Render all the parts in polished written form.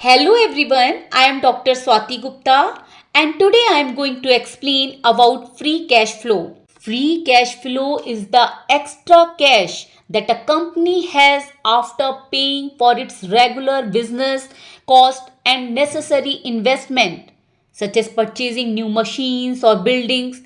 Hello everyone, I am Dr. Swati Gupta and today I am going to explain about free cash flow. Free cash flow is the extra cash that a company has after paying for its regular business cost and necessary investment such as purchasing new machines or buildings.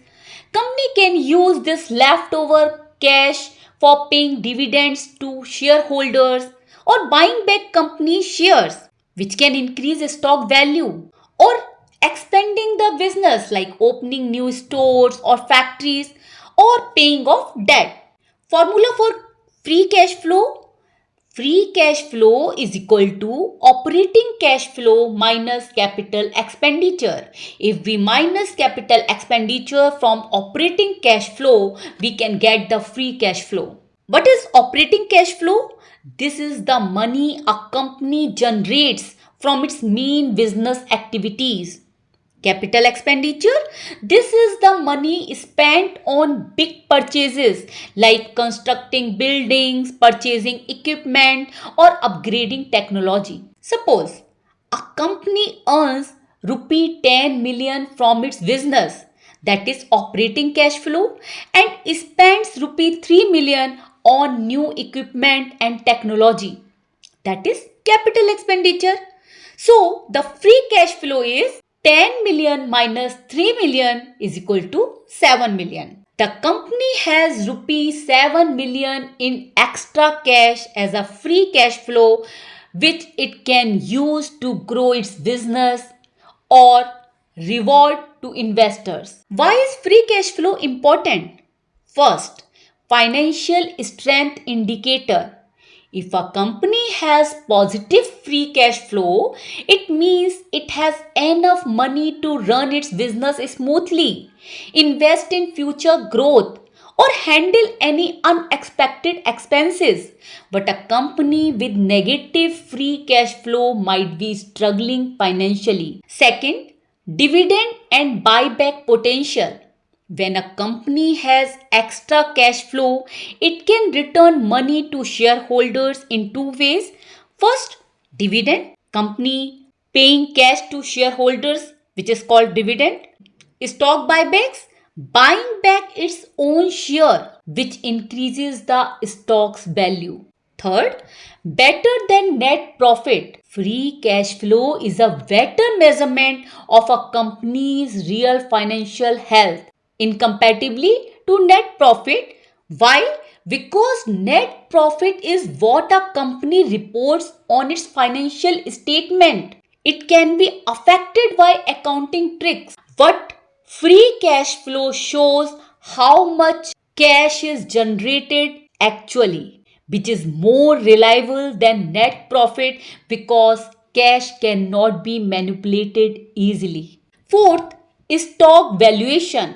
Company can use this leftover cash for paying dividends to shareholders or buying back company shares which can increase stock value or expanding the business like opening new stores or factories or paying off debt. Formula for free cash flow. Free cash flow is equal to operating cash flow minus capital expenditure. If we minus capital expenditure from operating cash flow, we can get the free cash flow. What is operating cash flow? This is the money a company generates from its main business activities. Capital expenditure. This is the money spent on big purchases like constructing buildings, purchasing equipment, or upgrading technology. Suppose a company earns rupee 10 million from its business, that is operating cash flow, and spends rupee 3 million on new equipment and technology, that is capital expenditure. So the free cash flow is 10 million minus 3 million is equal to 7 million. The company has rupees 7 million in extra cash as a free cash flow which it can use to grow its business or reward to investors. Why is free cash flow important? First, financial strength indicator. If a company has positive free cash flow, it means it has enough money to run its business smoothly, invest in future growth, or handle any unexpected expenses. But a company with negative free cash flow might be struggling financially. Second, dividend and buyback potential. When a company has extra cash flow, it can return money to shareholders in two ways. First, dividend. Company paying cash to shareholders, which is called dividend. Stock buybacks. Buying back its own share, which increases the stock's value. Third, better than net profit. Free cash flow is a better measurement of a company's real financial health incompatibly to net profit. Why? Because net profit is what a company reports on its financial statement. It can be affected by accounting tricks, but free cash flow shows how much cash is generated actually, which is more reliable than net profit because cash cannot be manipulated easily. Fourth, stock valuation.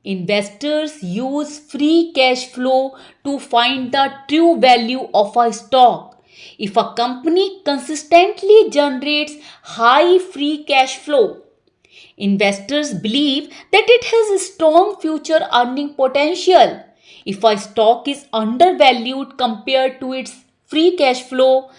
Investors use free cash flow to find the true value of a stock. If a company consistently generates high free cash flow, investors believe that it has a strong future earning potential. If a stock is undervalued compared to its free cash flow,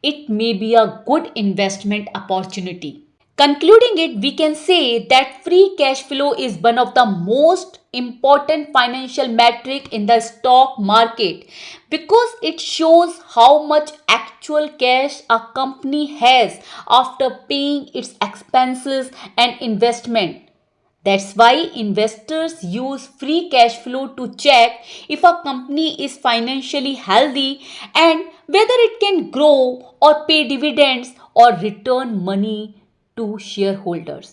it may be a good investment opportunity. Concluding it, we can say that free cash flow is one of the most important financial metric in the stock market because it shows how much actual cash a company has after paying its expenses and investment. That's why investors use free cash flow to check if a company is financially healthy and whether it can grow or pay dividends or return money to shareholders.